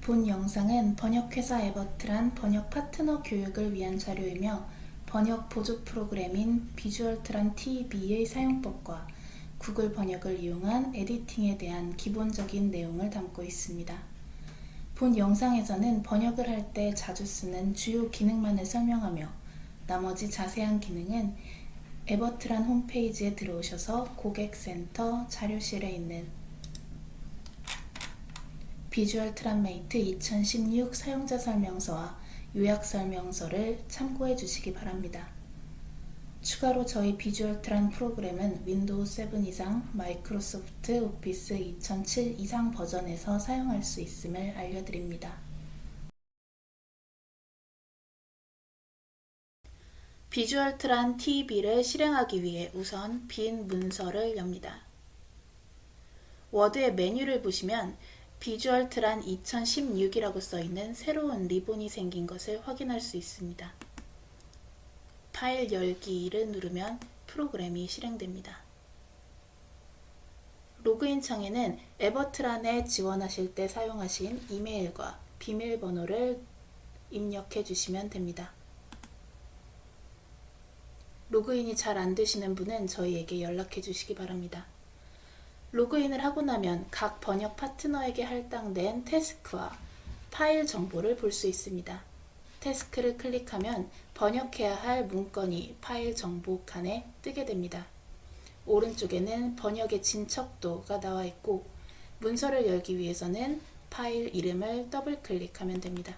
본 영상은 번역회사 에버트란 번역 파트너 교육을 위한 자료이며 번역 보조 프로그램인 비주얼트란 TV의 사용법과 구글 번역을 이용한 에디팅에 대한 기본적인 내용을 담고 있습니다. 본 영상에서는 번역을 할 때 자주 쓰는 주요 기능만을 설명하며 나머지 자세한 기능은 에버트란 홈페이지에 들어오셔서 고객센터 자료실에 있는 비주얼 트란메이트 2016 사용자 설명서와 요약 설명서를 참고해 주시기 바랍니다. 추가로 저희 비주얼 트란 프로그램은 윈도우 7 이상, 마이크로소프트 오피스 2007 이상 버전에서 사용할 수 있음을 알려드립니다. 비주얼 트란 TV를 실행하기 위해 우선 빈 문서를 엽니다. 워드의 메뉴를 보시면 비주얼 트란 2016이라고 써있는 새로운 리본이 생긴 것을 확인할 수 있습니다. 파일 열기를 누르면 프로그램이 실행됩니다. 로그인 창에는 에버트란에 지원하실 때 사용하신 이메일과 비밀번호를 입력해 주시면 됩니다. 로그인이 잘 안 되시는 분은 저희에게 연락해 주시기 바랍니다. 로그인을 하고 나면 각 번역 파트너에게 할당된 태스크와 파일 정보를 볼 수 있습니다. 태스크를 클릭하면 번역해야 할 문건이 파일 정보 칸에 뜨게 됩니다. 오른쪽에는 번역의 진척도가 나와 있고 문서를 열기 위해서는 파일 이름을 더블 클릭하면 됩니다.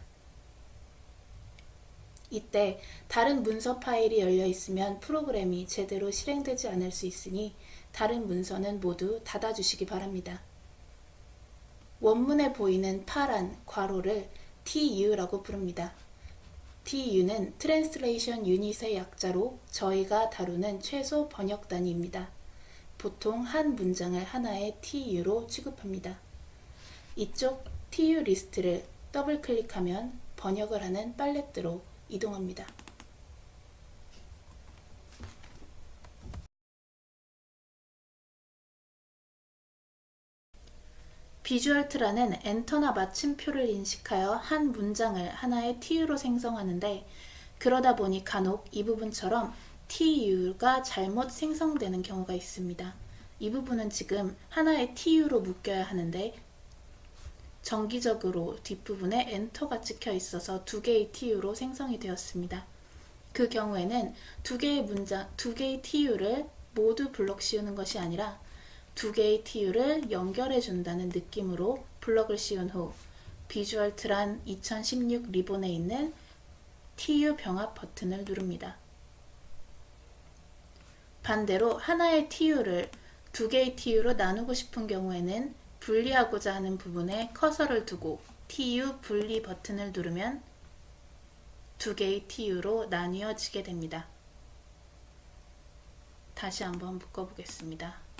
이때 다른 문서 파일이 열려 있으면 프로그램이 제대로 실행되지 않을 수 있으니 다른 문서는 모두 닫아주시기 바랍니다. 원문에 보이는 파란 괄호를 TU라고 부릅니다. TU는 트랜스레이션 유닛의 약자로 저희가 다루는 최소 번역 단위입니다. 보통 한 문장을 하나의 TU로 취급합니다. 이쪽 TU 리스트를 더블 클릭하면 번역을 하는 팔레트로 이동합니다. 비주얼 트란은 엔터나 마침표를 인식하여 한 문장을 하나의 TU로 생성하는데 그러다 보니 간혹 이 부분처럼 TU가 잘못 생성되는 경우가 있습니다. 이 부분은 지금 하나의 TU로 묶여야 하는데 정기적으로 뒷부분에 엔터가 찍혀 있어서 두 개의 TU로 생성이 되었습니다. 그 경우에는 두 개의 TU를 모두 블럭 씌우는 것이 아니라 두 개의 TU를 연결해 준다는 느낌으로 블럭을 씌운 후 비주얼 트란 2016 리본에 있는 TU 병합 버튼을 누릅니다. 반대로 하나의 TU를 두 개의 TU로 나누고 싶은 경우에는 분리하고자 하는 부분에 커서를 두고 TU 분리 버튼을 누르면 두 개의 TU로 나뉘어지게 됩니다. 다시 한번 묶어보겠습니다.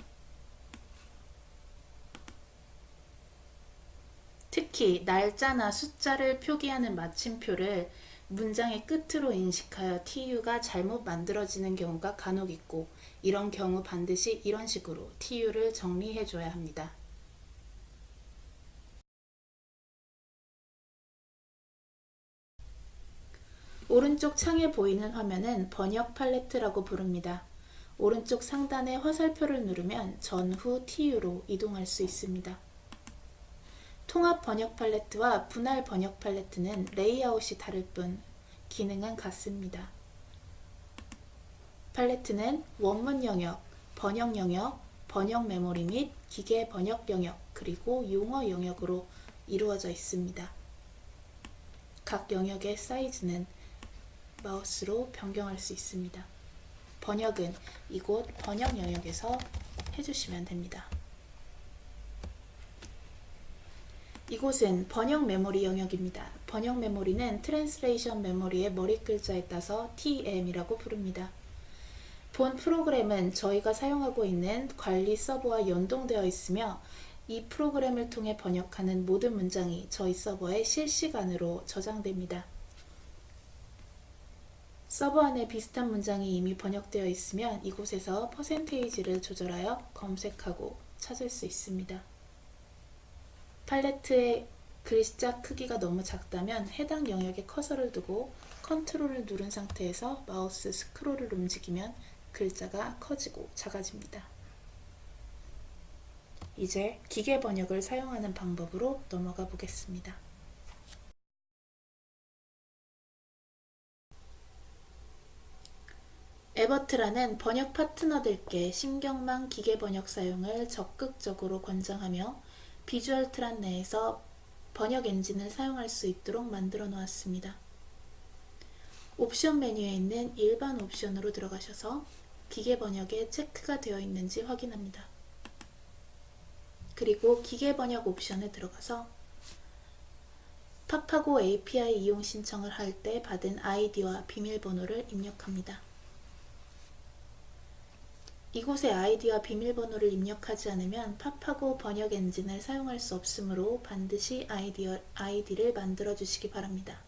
특히 날짜나 숫자를 표기하는 마침표를 문장의 끝으로 인식하여 TU가 잘못 만들어지는 경우가 간혹 있고 이런 경우 반드시 이런 식으로 TU를 정리해 줘야 합니다. 오른쪽 창에 보이는 화면은 번역 팔레트라고 부릅니다. 오른쪽 상단의 화살표를 누르면 전후 TU로 이동할 수 있습니다. 통합 번역 팔레트와 분할 번역 팔레트는 레이아웃이 다를 뿐 기능은 같습니다. 팔레트는 원문 영역, 번역 영역, 번역 메모리 및 기계 번역 영역, 그리고 용어 영역으로 이루어져 있습니다. 각 영역의 사이즈는 마우스로 변경할 수 있습니다. 번역은 이곳 번역 영역에서 해주시면 됩니다. 이곳은 번역 메모리 영역입니다. 번역 메모리는 트랜스레이션 메모리의 머리 글자에 따서 TM이라고 부릅니다. 본 프로그램은 저희가 사용하고 있는 관리 서버와 연동되어 있으며 이 프로그램을 통해 번역하는 모든 문장이 저희 서버에 실시간으로 저장됩니다. 서버 안에 비슷한 문장이 이미 번역되어 있으면 이곳에서 퍼센테이지를 조절하여 검색하고 찾을 수 있습니다. 팔레트의 글자 크기가 너무 작다면 해당 영역에 커서를 두고 컨트롤을 누른 상태에서 마우스 스크롤을 움직이면 글자가 커지고 작아집니다. 이제 기계 번역을 사용하는 방법으로 넘어가 보겠습니다. 에버트라는 번역 파트너들께 신경망 기계 번역 사용을 적극적으로 권장하며 비주얼 트란 내에서 번역 엔진을 사용할 수 있도록 만들어 놓았습니다. 옵션 메뉴에 있는 일반 옵션으로 들어가셔서 기계 번역에 체크가 되어 있는지 확인합니다. 그리고 기계 번역 옵션에 들어가서 팝하고 API 이용 신청을 할 때 받은 아이디와 비밀번호를 입력합니다. 이곳에 아이디와 비밀번호를 입력하지 않으면 팝하고 번역 엔진을 사용할 수 없으므로 반드시 아이디를 만들어 주시기 바랍니다.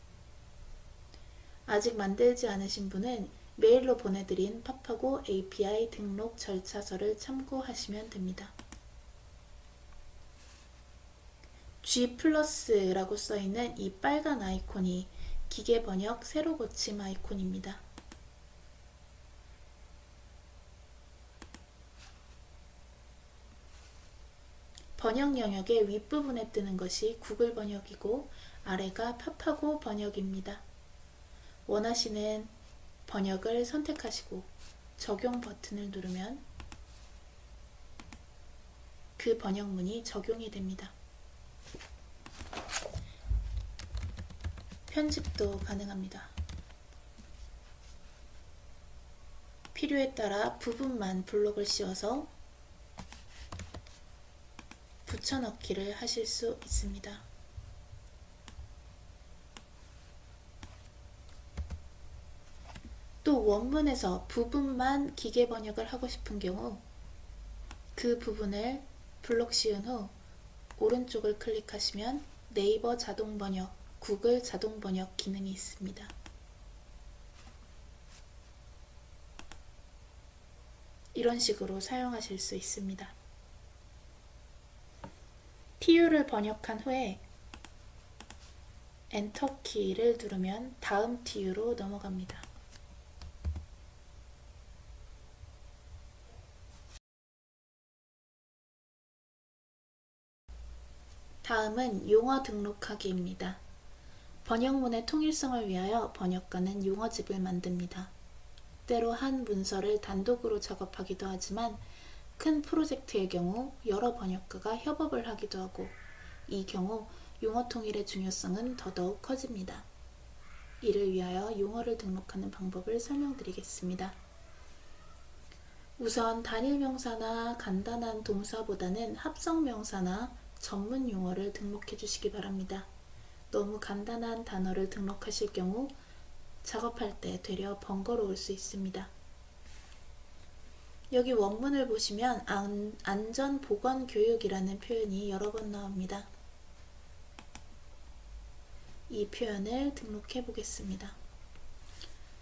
아직 만들지 않으신 분은 메일로 보내드린 팝하고 API 등록 절차서를 참고하시면 됩니다. G+라고 써있는 이 빨간 아이콘이 기계 번역 새로 고침 아이콘입니다. 번역 영역의 윗부분에 뜨는 것이 구글 번역이고 아래가 팝하고 번역입니다. 원하시는 번역을 선택하시고 적용 버튼을 누르면 그 번역문이 적용이 됩니다. 편집도 가능합니다. 필요에 따라 부분만 블록을 씌워서 붙여넣기를 하실 수 있습니다. 또 원문에서 부분만 기계 번역을 하고 싶은 경우 그 부분을 블록 씌운 후 오른쪽을 클릭하시면 네이버 자동 번역, 구글 자동 번역 기능이 있습니다. 이런 식으로 사용하실 수 있습니다. TU를 번역한 후에 엔터 키를 누르면 다음 TU로 넘어갑니다. 다음은 용어 등록하기입니다. 번역문의 통일성을 위하여 번역가는 용어집을 만듭니다. 때로 한 문서를 단독으로 작업하기도 하지만 큰 프로젝트의 경우 여러 번역가가 협업을 하기도 하고 이 경우 용어 통일의 중요성은 더더욱 커집니다. 이를 위하여 용어를 등록하는 방법을 설명드리겠습니다. 우선 단일 명사나 간단한 동사보다는 합성 명사나 전문 용어를 등록해 주시기 바랍니다. 너무 간단한 단어를 등록하실 경우 작업할 때 되려 번거로울 수 있습니다. 여기 원문을 보시면 안전보건교육이라는 표현이 여러 번 나옵니다. 이 표현을 등록해 보겠습니다.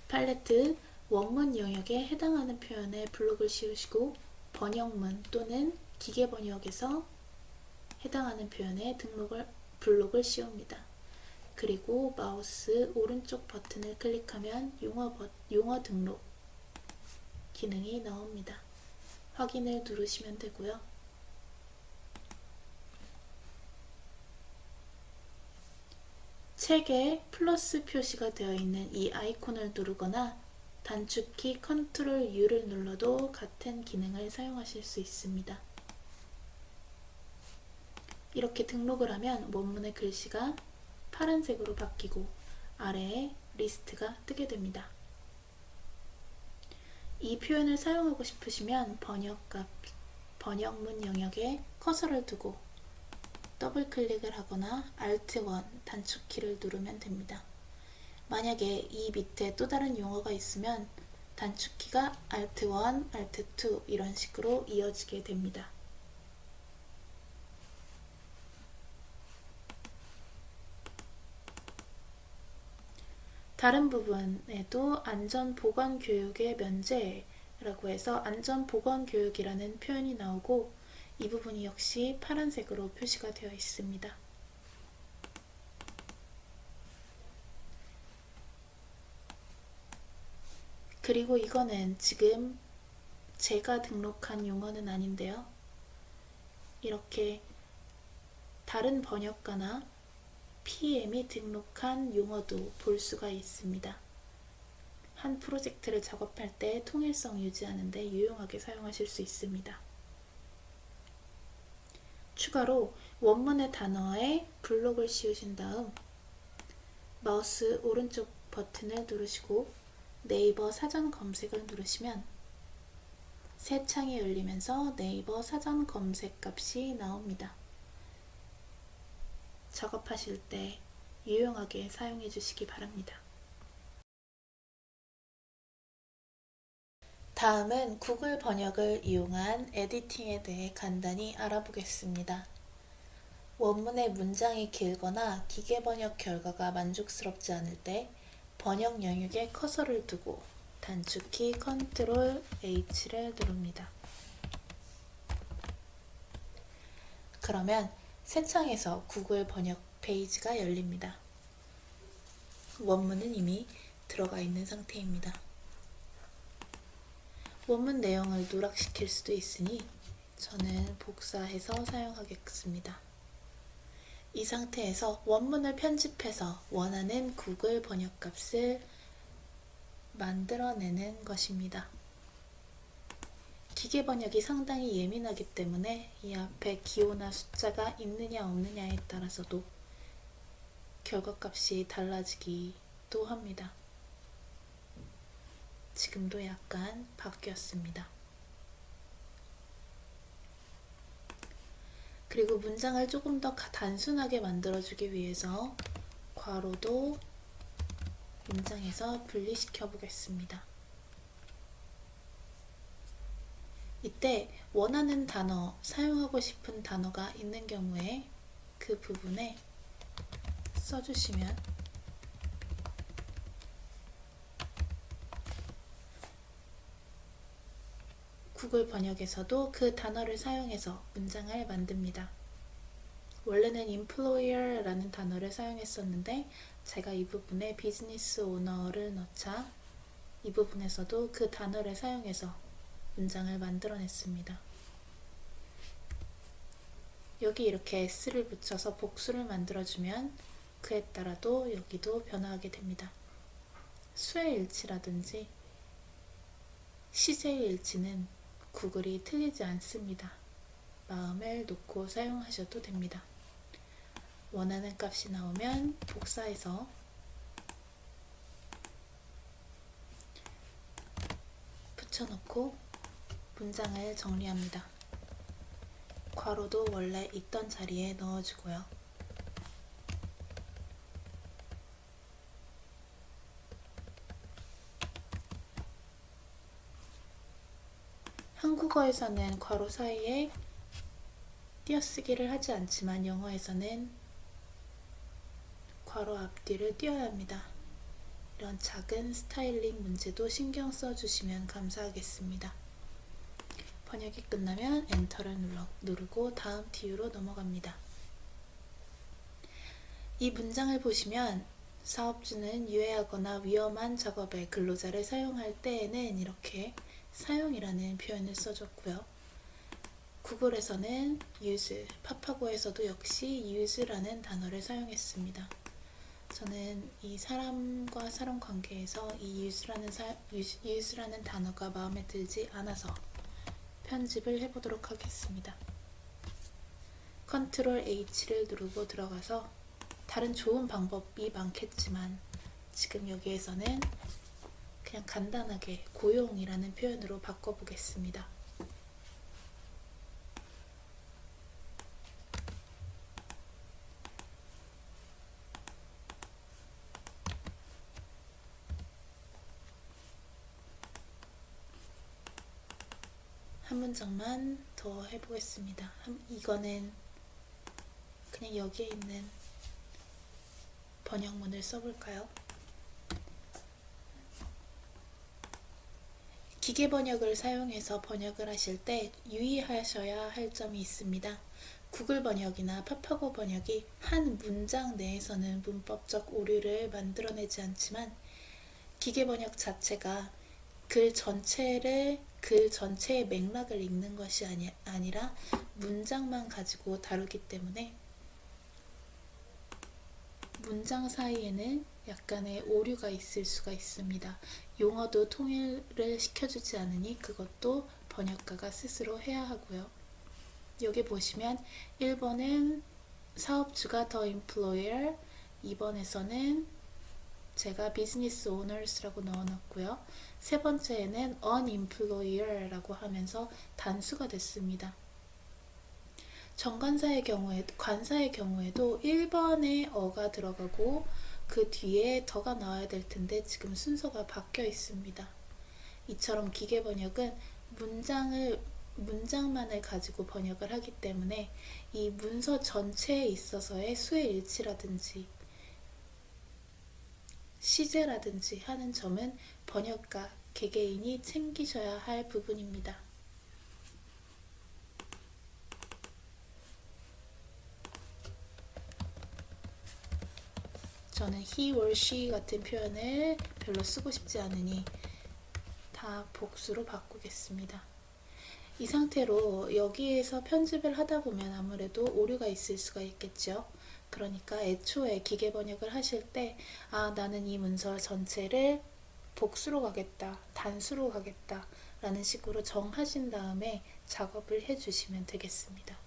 팔레트 원문 영역에 해당하는 표현에 블록을 씌우시고 번역문 또는 기계 번역에서 해당하는 표현에 블록을 씌웁니다. 그리고 마우스 오른쪽 버튼을 클릭하면 용어 등록 기능이 나옵니다. 확인을 누르시면 되고요. 책에 플러스 표시가 되어 있는 이 아이콘을 누르거나 단축키 Ctrl U를 눌러도 같은 기능을 사용하실 수 있습니다. 이렇게 등록을 하면 원문의 글씨가 파란색으로 바뀌고 아래에 리스트가 뜨게 됩니다. 이 표현을 사용하고 싶으시면 번역문 영역에 커서를 두고 더블 클릭을 하거나 Alt+1 단축키를 누르면 됩니다. 만약에 이 밑에 또 다른 용어가 있으면 단축키가 Alt+1, Alt+2 이런 식으로 이어지게 됩니다. 다른 부분에도 안전보건교육의 면제라고 해서 안전보건교육이라는 표현이 나오고 이 부분이 역시 파란색으로 표시가 되어 있습니다. 그리고 이거는 지금 제가 등록한 용어는 아닌데요. 이렇게 다른 번역가나 PM이 등록한 용어도 볼 수가 있습니다. 한 프로젝트를 작업할 때 통일성 유지하는 데 유용하게 사용하실 수 있습니다. 추가로 원문의 단어에 블록을 씌우신 다음 마우스 오른쪽 버튼을 누르시고 네이버 사전 검색을 누르시면 새 창이 열리면서 네이버 사전 검색 값이 나옵니다. 작업하실 때 유용하게 사용해 주시기 바랍니다. 다음은 구글 번역을 이용한 에디팅에 대해 간단히 알아보겠습니다. 원문의 문장이 길거나 기계 번역 결과가 만족스럽지 않을 때 번역 영역에 커서를 두고 단축키 Ctrl H를 누릅니다. 그러면 새 창에서 구글 번역 페이지가 열립니다. 원문은 이미 들어가 있는 상태입니다. 원문 내용을 누락시킬 수도 있으니 저는 복사해서 사용하겠습니다. 이 상태에서 원문을 편집해서 원하는 구글 번역 값을 만들어내는 것입니다. 기계 번역이 상당히 예민하기 때문에 이 앞에 기호나 숫자가 있느냐 없느냐에 따라서도 결과값이 달라지기도 합니다. 지금도 약간 바뀌었습니다. 그리고 문장을 조금 더 단순하게 만들어주기 위해서 괄호도 문장에서 분리시켜 보겠습니다. 이때 원하는 단어, 사용하고 싶은 단어가 있는 경우에 그 부분에 써주시면 구글 번역에서도 그 단어를 사용해서 문장을 만듭니다. 원래는 employer라는 단어를 사용했었는데 제가 이 부분에 비즈니스 오너를 넣자 이 부분에서도 그 단어를 사용해서 문장을 만들어냈습니다. 여기 이렇게 s를 붙여서 복수를 만들어주면 그에 따라도 여기도 변화하게 됩니다. 수의 일치라든지 시제의 일치는 구글이 틀리지 않습니다. 마음을 놓고 사용하셔도 됩니다. 원하는 값이 나오면 복사해서 붙여놓고 문장을 정리합니다. 괄호도 원래 있던 자리에 넣어주고요. 한국어에서는 괄호 사이에 띄어쓰기를 하지 않지만 영어에서는 괄호 앞뒤를 띄어야 합니다. 이런 작은 스타일링 문제도 신경 써주시면 감사하겠습니다. 번역이 끝나면 엔터를 누르고 다음 뷰로 넘어갑니다. 이 문장을 보시면 사업주는 유해하거나 위험한 작업에 근로자를 사용할 때에는 이렇게 사용이라는 표현을 써줬고요. 구글에서는 use, 파파고에서도 역시 use라는 단어를 사용했습니다. 저는 이 사람과 사람 관계에서 이 use라는 단어가 마음에 들지 않아서 편집을 해보도록 하겠습니다. Ctrl H를 누르고 들어가서 다른 좋은 방법이 많겠지만 지금 여기에서는 그냥 간단하게 고용이라는 표현으로 바꿔보겠습니다. 한 문장만 더 해보겠습니다. 이거는 그냥 여기에 있는 번역문을 써볼까요? 기계 번역을 사용해서 번역을 하실 때 유의하셔야 할 점이 있습니다. 구글 번역이나 파파고 번역이 한 문장 내에서는 문법적 오류를 만들어내지 않지만 기계 번역 자체가 글 전체의 맥락을 읽는 것이 아니라 문장만 가지고 다루기 때문에 문장 사이에는 약간의 오류가 있을 수가 있습니다. 용어도 통일을 시켜주지 않으니 그것도 번역가가 스스로 해야 하고요. 여기 보시면 1번은 사업주가 the employer, 2번에서는 제가 business owners라고 넣어놨고요. 세 번째에는 an employer라고 하면서 단수가 됐습니다. 정관사의 관사의 경우에도 1번에 어가 들어가고 그 뒤에 더가 나와야 될 텐데 지금 순서가 바뀌어 있습니다. 이처럼 기계 번역은 문장만을 가지고 번역을 하기 때문에 이 문서 전체에 있어서의 수의 일치라든지 시제라든지 하는 점은 번역가 개개인이 챙기셔야 할 부분입니다. 저는 he or she 같은 표현을 별로 쓰고 싶지 않으니 다 복수로 바꾸겠습니다. 이 상태로 여기에서 편집을 하다 보면 아무래도 오류가 있을 수가 있겠죠. 그러니까 애초에 기계 번역을 하실 때 나는 이 문서 전체를 복수로 가겠다, 단수로 가겠다 라는 식으로 정하신 다음에 작업을 해주시면 되겠습니다.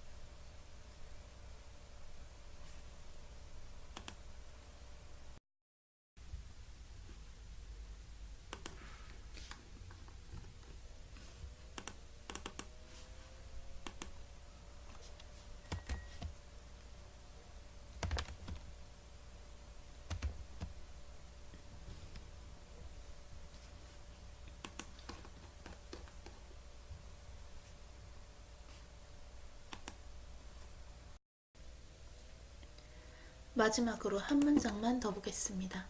마지막으로 한 문장만 더 보겠습니다.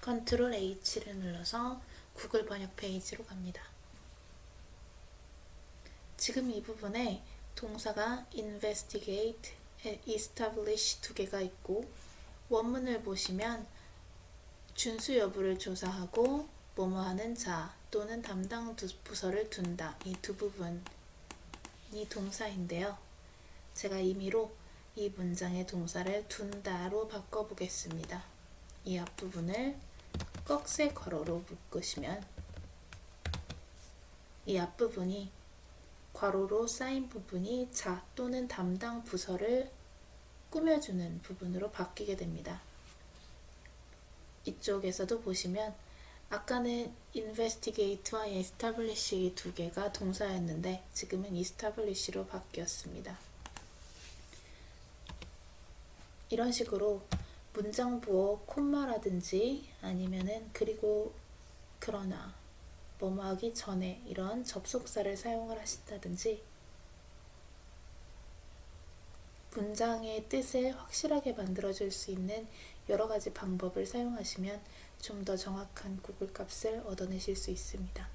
컨트롤 H를 눌러서 구글 번역 페이지로 갑니다. 지금 이 부분에 동사가 investigate, establish 두 개가 있고 원문을 보시면 준수 여부를 조사하고 뭐뭐 하는 자 또는 담당 부서를 둔다 이 두 부분이 동사인데요. 제가 임의로 이 문장의 동사를 둔다로 바꿔보겠습니다. 이 앞부분을 꺽쇠 괄호로 묶으시면 이 앞부분이 괄호로 쌓인 부분이 자 또는 담당 부서를 꾸며주는 부분으로 바뀌게 됩니다. 이쪽에서도 보시면 아까는 investigate와 establish 두 개가 동사였는데 지금은 establish로 바뀌었습니다. 이런 식으로 문장 부호 콤마라든지 아니면은 그리고 그러나 뭐뭐 하기 전에 이런 접속사를 사용을 하신다든지 문장의 뜻을 확실하게 만들어줄 수 있는 여러 가지 방법을 사용하시면 좀 더 정확한 구글 값을 얻어내실 수 있습니다.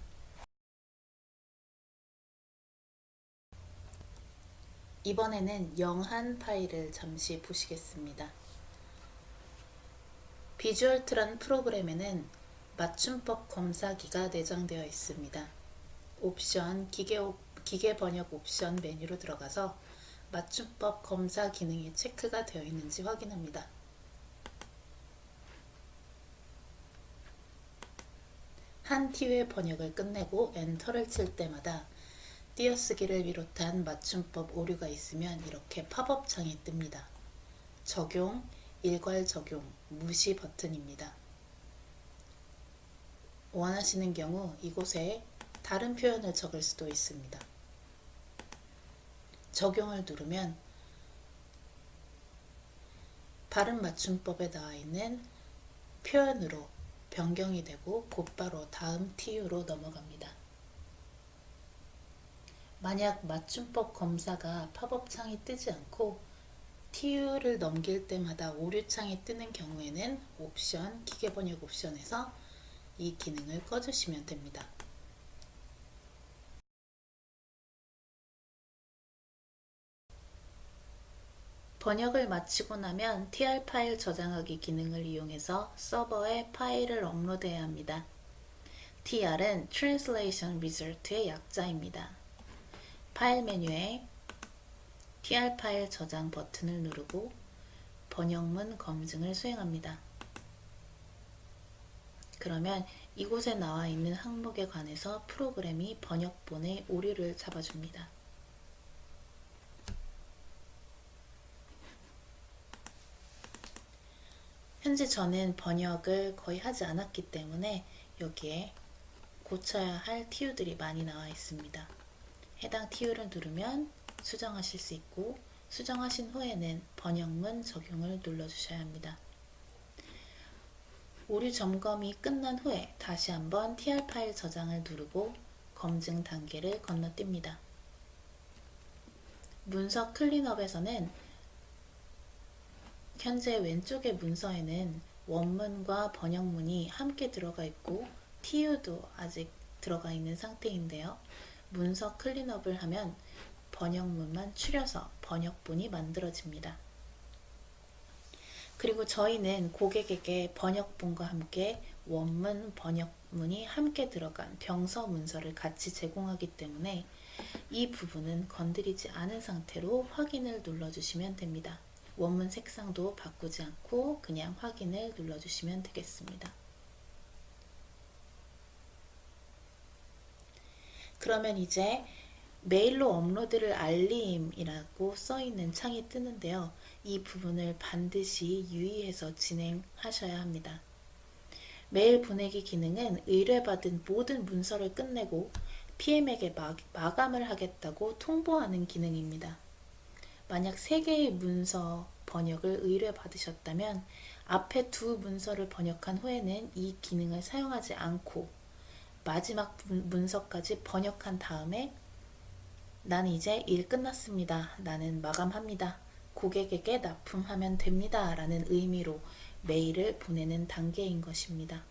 이번에는 영한 파일을 잠시 보시겠습니다. 비주얼트란 프로그램에는 맞춤법 검사기가 내장되어 있습니다. 옵션, 기계 번역 옵션 메뉴로 들어가서 맞춤법 검사 기능이 체크가 되어 있는지 확인합니다. 한 티의 번역을 끝내고 엔터를 칠 때마다 띄어쓰기를 비롯한 맞춤법 오류가 있으면 이렇게 팝업 창이 뜹니다. 적용, 일괄 적용, 무시 버튼입니다. 원하시는 경우 이곳에 다른 표현을 적을 수도 있습니다. 적용을 누르면 발음 맞춤법에 나와 있는 표현으로 변경이 되고 곧바로 다음 TU로 넘어갑니다. 만약 맞춤법 검사가 팝업 창이 뜨지 않고 TU를 넘길 때마다 오류 창이 뜨는 경우에는 옵션, 기계번역 옵션에서 이 기능을 꺼주시면 됩니다. 번역을 마치고 나면 TR 파일 저장하기 기능을 이용해서 서버에 파일을 업로드해야 합니다. TR은 Translation Result의 약자입니다. 파일 메뉴에 TR 파일 저장 버튼을 누르고 번역문 검증을 수행합니다. 그러면 이곳에 나와 있는 항목에 관해서 프로그램이 번역본의 오류를 잡아줍니다. 현재 저는 번역을 거의 하지 않았기 때문에 여기에 고쳐야 할 TU들이 많이 나와 있습니다. 해당 TU를 누르면 수정하실 수 있고, 수정하신 후에는 번역문 적용을 눌러주셔야 합니다. 오류 점검이 끝난 후에 다시 한번 TR 파일 저장을 누르고 검증 단계를 건너뜁니다. 문서 클린업에서는 현재 왼쪽의 문서에는 원문과 번역문이 함께 들어가 있고 TU도 아직 들어가 있는 상태인데요. 문서 클린업을 하면 번역문만 추려서 번역본이 만들어집니다. 그리고 저희는 고객에게 번역본과 함께 원문, 번역문이 함께 들어간 병서 문서를 같이 제공하기 때문에 이 부분은 건드리지 않은 상태로 확인을 눌러주시면 됩니다. 원문 색상도 바꾸지 않고 그냥 확인을 눌러주시면 되겠습니다. 그러면 이제 메일로 업로드를 알림이라고 써있는 창이 뜨는데요. 이 부분을 반드시 유의해서 진행하셔야 합니다. 메일 보내기 기능은 의뢰받은 모든 문서를 끝내고 PM에게 마감을 하겠다고 통보하는 기능입니다. 만약 3개의 문서 번역을 의뢰받으셨다면 앞에 2 문서를 번역한 후에는 이 기능을 사용하지 않고 마지막 문서까지 번역한 다음에 나는 이제 일 끝났습니다. 나는 마감합니다. 고객에게 납품하면 됩니다. 라는 의미로 메일을 보내는 단계인 것입니다.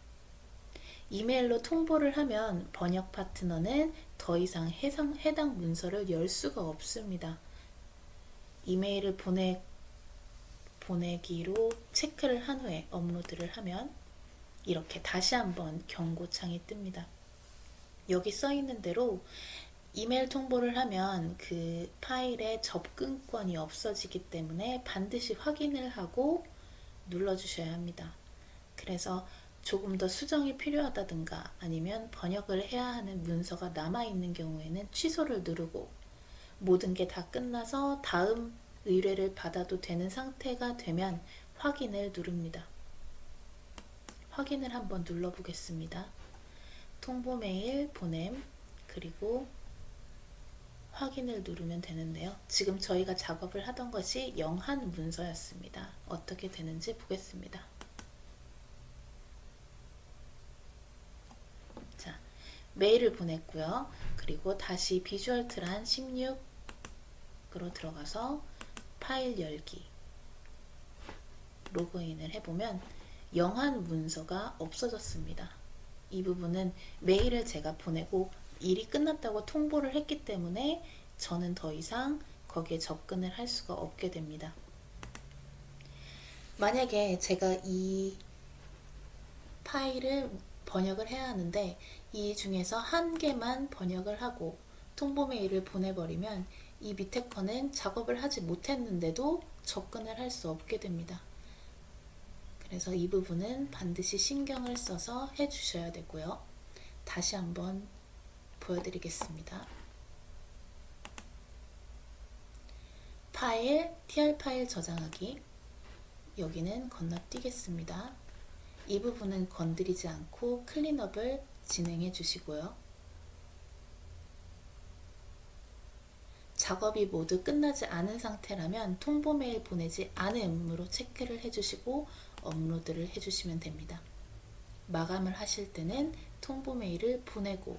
이메일로 통보를 하면 번역 파트너는 더 이상 해당 문서를 열 수가 없습니다. 이메일을 보내기로 체크를 한 후에 업로드를 하면 이렇게 다시 한번 경고창이 뜹니다. 여기 써 있는 대로 이메일 통보를 하면 그 파일의 접근권이 없어지기 때문에 반드시 확인을 하고 눌러주셔야 합니다. 그래서 조금 더 수정이 필요하다든가 아니면 번역을 해야 하는 문서가 남아있는 경우에는 취소를 누르고 모든 게 다 끝나서 다음 의뢰를 받아도 되는 상태가 되면 확인을 누릅니다. 확인을 한번 눌러보겠습니다. 통보 메일 보냄 그리고 확인을 누르면 되는데요. 지금 저희가 작업을 하던 것이 영한 문서였습니다. 어떻게 되는지 보겠습니다. 자, 메일을 보냈고요. 그리고 다시 비주얼 트란 16으로 들어가서 파일 열기 로그인을 해보면 영한 문서가 없어졌습니다. 이 부분은 메일을 제가 보내고 일이 끝났다고 통보를 했기 때문에 저는 더 이상 거기에 접근을 할 수가 없게 됩니다. 만약에 제가 이 파일을 번역을 해야 하는데 이 중에서 한 개만 번역을 하고 통보 메일을 보내버리면 이 밑에 거는 작업을 하지 못했는데도 접근을 할 수 없게 됩니다. 그래서 이 부분은 반드시 신경을 써서 해주셔야 되고요. 다시 한번 보여드리겠습니다. 파일, TR 파일 저장하기 여기는 건너뛰겠습니다. 이 부분은 건드리지 않고 클린업을 진행해 주시고요. 작업이 모두 끝나지 않은 상태라면 통보 메일 보내지 않음으로 체크를 해주시고 업로드를 해주시면 됩니다. 마감을 하실 때는 통보 메일을 보내고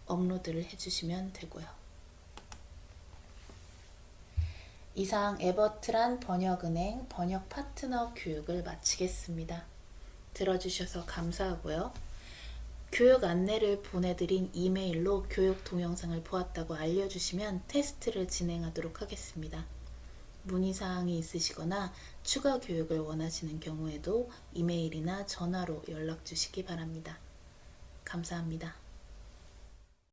업로드를 해주시면 되고요. 이상 에버트란 번역은행 번역 파트너 교육을 마치겠습니다. 들어주셔서 감사하고요. 교육 안내를 보내드린 이메일로 교육 동영상을 보았다고 알려주시면 테스트를 진행하도록 하겠습니다. 문의사항이 있으시거나 추가 교육을 원하시는 경우에도 이메일이나 전화로 연락 주시기 바랍니다. 감사합니다.